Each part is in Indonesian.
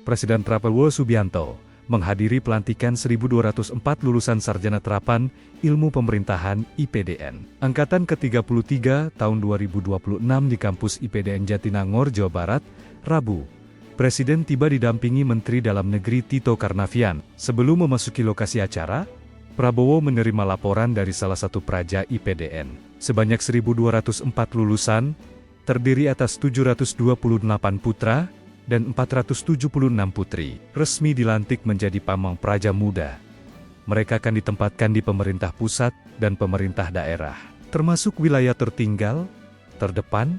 Presiden Prabowo Subianto menghadiri pelantikan 1.204 lulusan sarjana terapan ilmu pemerintahan IPDN Angkatan ke-33 tahun 2026 di kampus IPDN Jatinangor, Jawa Barat, Rabu. Presiden tiba didampingi Menteri Dalam Negeri Tito Karnavian. Sebelum memasuki lokasi acara, Prabowo menerima laporan dari salah satu praja IPDN. Sebanyak 1.204 lulusan, terdiri atas 728 putra dan 476 putri, resmi dilantik menjadi pamong praja muda. Mereka akan ditempatkan di pemerintah pusat dan pemerintah daerah, termasuk wilayah tertinggal, terdepan,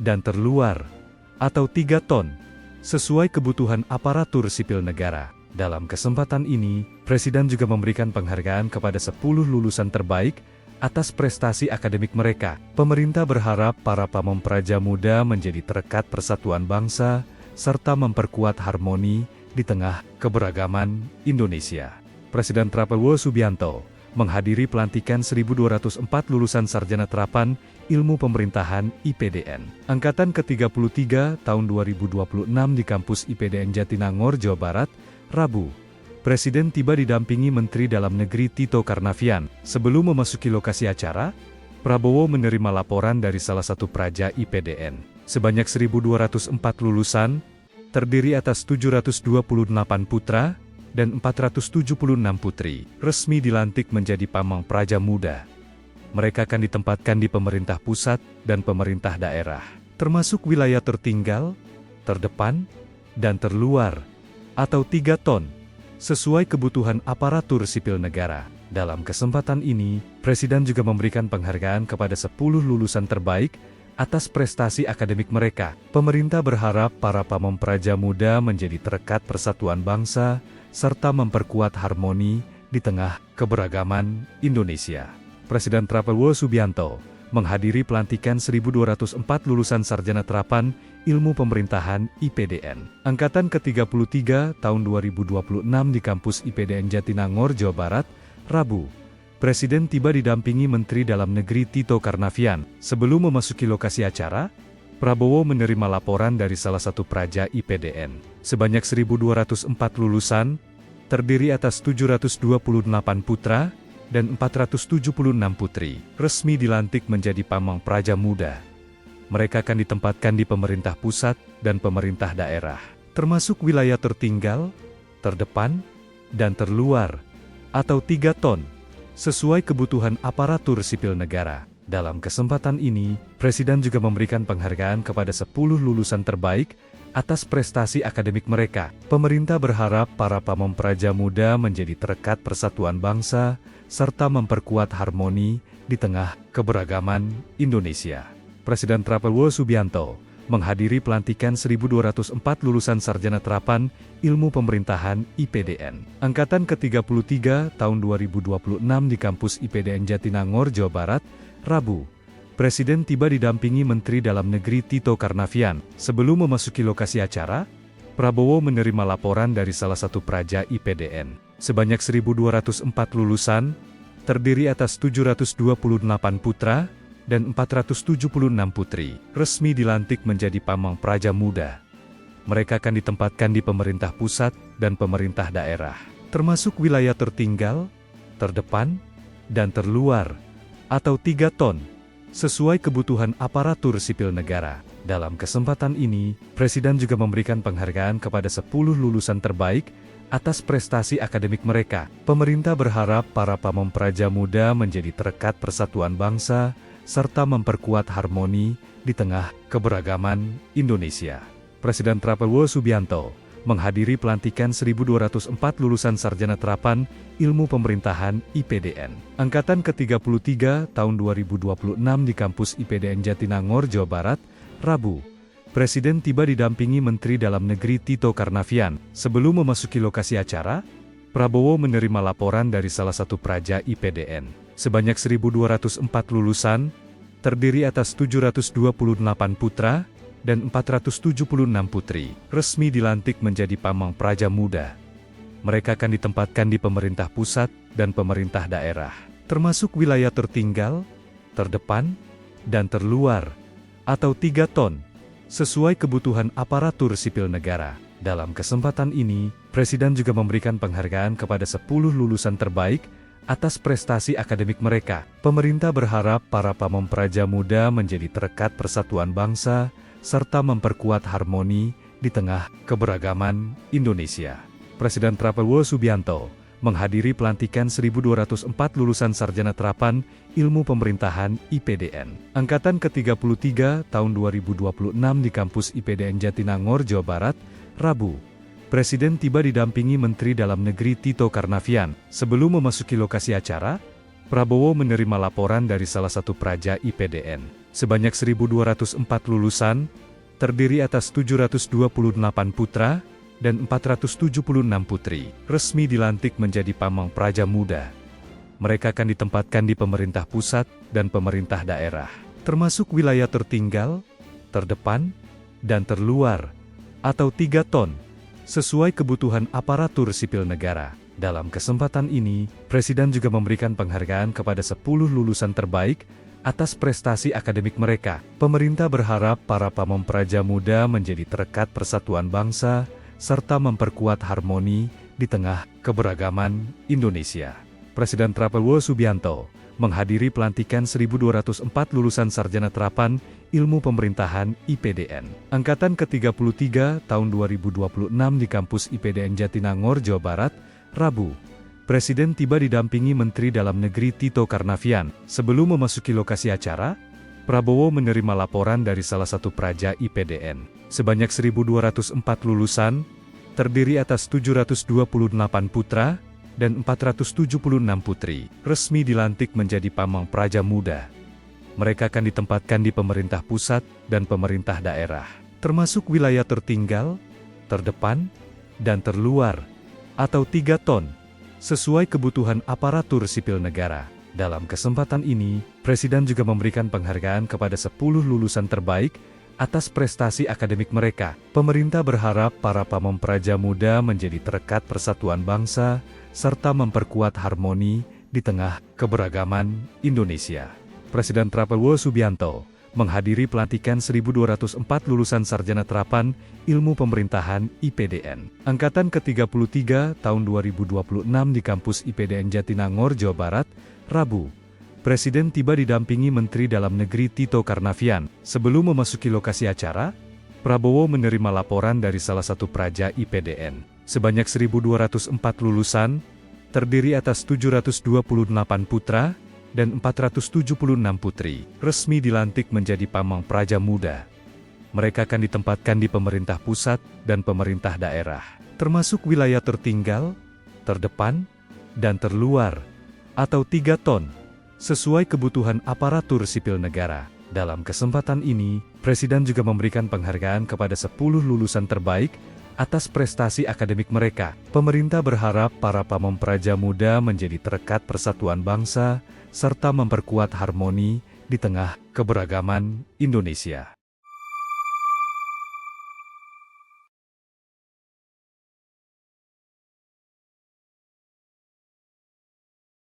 dan terluar, atau 3 ton, sesuai kebutuhan aparatur sipil negara. Dalam kesempatan ini, Presiden juga memberikan penghargaan kepada 10 lulusan terbaik atas prestasi akademik mereka. Pemerintah berharap para pamong praja muda menjadi terekat persatuan bangsa, serta memperkuat harmoni di tengah keberagaman Indonesia. Presiden Prabowo Subianto menghadiri pelantikan 1.204 lulusan sarjana terapan ilmu pemerintahan IPDN Angkatan ke-33 tahun 2026 di kampus IPDN Jatinangor, Jawa Barat, Rabu. Presiden tiba didampingi Menteri Dalam Negeri Tito Karnavian. Sebelum memasuki lokasi acara, Prabowo menerima laporan dari salah satu praja IPDN. Sebanyak 1.204 lulusan, terdiri atas 728 putra dan 476 putri, resmi dilantik menjadi pamong praja muda. Mereka akan ditempatkan di pemerintah pusat dan pemerintah daerah, termasuk wilayah tertinggal, terdepan, dan terluar, atau 3 ton, sesuai kebutuhan aparatur sipil negara. Dalam kesempatan ini, Presiden juga memberikan penghargaan kepada 10 lulusan terbaik atas prestasi akademik mereka. Pemerintah berharap para pamong praja muda menjadi terekat persatuan bangsa, serta memperkuat harmoni di tengah keberagaman Indonesia. Presiden Prabowo Subianto menghadiri pelantikan 1.204 lulusan sarjana terapan ilmu pemerintahan IPDN Angkatan ke-33 tahun 2026 di kampus IPDN Jatinangor, Jawa Barat, Rabu. Presiden tiba didampingi Menteri Dalam Negeri Tito Karnavian. Sebelum memasuki lokasi acara, Prabowo menerima laporan dari salah satu praja IPDN. Sebanyak 1.204 lulusan, terdiri atas 728 putra dan 476 putri, resmi dilantik menjadi pamong praja muda. Mereka akan ditempatkan di pemerintah pusat dan pemerintah daerah, termasuk wilayah tertinggal, terdepan, dan terluar, atau 3 ton, sesuai kebutuhan aparatur sipil negara. Dalam kesempatan ini, Presiden juga memberikan penghargaan kepada 10 lulusan terbaik atas prestasi akademik mereka. Pemerintah berharap para pamong praja muda menjadi terekat persatuan bangsa, serta memperkuat harmoni di tengah keberagaman Indonesia. Presiden Prabowo Subianto menghadiri pelantikan 1.204 lulusan sarjana terapan ilmu pemerintahan IPDN Angkatan ke-33 tahun 2026 di kampus IPDN Jatinangor, Jawa Barat, Rabu. Presiden tiba didampingi Menteri Dalam Negeri Tito Karnavian. Sebelum memasuki lokasi acara, Prabowo menerima laporan dari salah satu praja IPDN. Sebanyak 1.204 lulusan, terdiri atas 728 putra dan 476 putri, resmi dilantik menjadi pamong praja muda. Mereka akan ditempatkan di pemerintah pusat dan pemerintah daerah, termasuk wilayah tertinggal, terdepan, dan terluar, atau 3 ton, sesuai kebutuhan aparatur sipil negara. Dalam kesempatan ini, Presiden juga memberikan penghargaan kepada 10 lulusan terbaik atas prestasi akademik mereka. Pemerintah berharap para pamong praja muda menjadi terekat persatuan bangsa, serta memperkuat harmoni di tengah keberagaman Indonesia. Presiden Prabowo Subianto menghadiri pelantikan 1.204 lulusan sarjana terapan ilmu pemerintahan IPDN Angkatan ke-33 tahun 2026 di kampus IPDN Jatinangor, Jawa Barat, Rabu. Presiden tiba didampingi Menteri Dalam Negeri Tito Karnavian. Sebelum memasuki lokasi acara, Prabowo menerima laporan dari salah satu praja IPDN. Sebanyak 1.204 lulusan, terdiri atas 728 putra dan 476 putri, resmi dilantik menjadi pamong praja muda. Mereka akan ditempatkan di pemerintah pusat dan pemerintah daerah, termasuk wilayah tertinggal, terdepan, dan terluar, atau 3 ton, sesuai kebutuhan aparatur sipil negara. Dalam kesempatan ini, Presiden juga memberikan penghargaan kepada 10 lulusan terbaik atas prestasi akademik mereka. Pemerintah berharap para pamempraja muda menjadi terekat persatuan bangsa, serta memperkuat harmoni di tengah keberagaman Indonesia. Presiden Prabowo Subianto menghadiri pelantikan 1.204 lulusan sarjana terapan ilmu pemerintahan IPDN. Angkatan ke-33 tahun 2026 di kampus IPDN Jatinangor, Jawa Barat, Rabu. Presiden tiba didampingi Menteri Dalam Negeri Tito Karnavian. Sebelum memasuki lokasi acara, Prabowo menerima laporan dari salah satu praja IPDN. Sebanyak 1.204 lulusan, terdiri atas 728 putra, dan 476 putri, resmi dilantik menjadi pamong praja muda. Mereka akan ditempatkan di pemerintah pusat dan pemerintah daerah, termasuk wilayah tertinggal, terdepan, dan terluar, atau 3 ton, sesuai kebutuhan aparatur sipil negara. Dalam kesempatan ini, Presiden juga memberikan penghargaan kepada 10 lulusan terbaik atas prestasi akademik mereka. Pemerintah berharap para pamempraja muda menjadi terekat persatuan bangsa, serta memperkuat harmoni di tengah keberagaman Indonesia. Presiden Prabowo Subianto menghadiri pelantikan 1.204 lulusan sarjana terapan ilmu pemerintahan IPDN. Angkatan ke-33 tahun 2026 di kampus IPDN Jatinangor, Jawa Barat, Rabu. Presiden tiba didampingi Menteri Dalam Negeri Tito Karnavian. Sebelum memasuki lokasi acara, Prabowo menerima laporan dari salah satu praja IPDN. Sebanyak 1.204 lulusan, terdiri atas 728 putra, dan 476 putri, resmi dilantik menjadi pamong praja muda. Mereka akan ditempatkan di pemerintah pusat dan pemerintah daerah, termasuk wilayah tertinggal, terdepan, dan terluar, atau 3 ton, sesuai kebutuhan aparatur sipil negara. Dalam kesempatan ini, Presiden juga memberikan penghargaan kepada 10 lulusan terbaik atas prestasi akademik mereka. Pemerintah berharap para pamempraja muda menjadi terekat persatuan bangsa, serta memperkuat harmoni di tengah keberagaman Indonesia. Presiden Prabowo Subianto menghadiri pelantikan 1.204 lulusan sarjana terapan ilmu pemerintahan IPDN. Angkatan ke-33 tahun 2026 di kampus IPDN Jatinangor, Jawa Barat, Rabu. Presiden tiba didampingi Menteri Dalam Negeri Tito Karnavian. Sebelum memasuki lokasi acara, Prabowo menerima laporan dari salah satu praja IPDN. Sebanyak 1.204 lulusan, terdiri atas 728 putra, dan 476 putri, resmi dilantik menjadi pamong praja muda. Mereka akan ditempatkan di pemerintah pusat dan pemerintah daerah, termasuk wilayah tertinggal, terdepan, dan terluar, atau 3 ton, sesuai kebutuhan aparatur sipil negara. Dalam kesempatan ini, Presiden juga memberikan penghargaan kepada 10 lulusan terbaik atas prestasi akademik mereka. Pemerintah berharap para pamempraja muda menjadi terekat persatuan bangsa, serta memperkuat harmoni di tengah keberagaman Indonesia.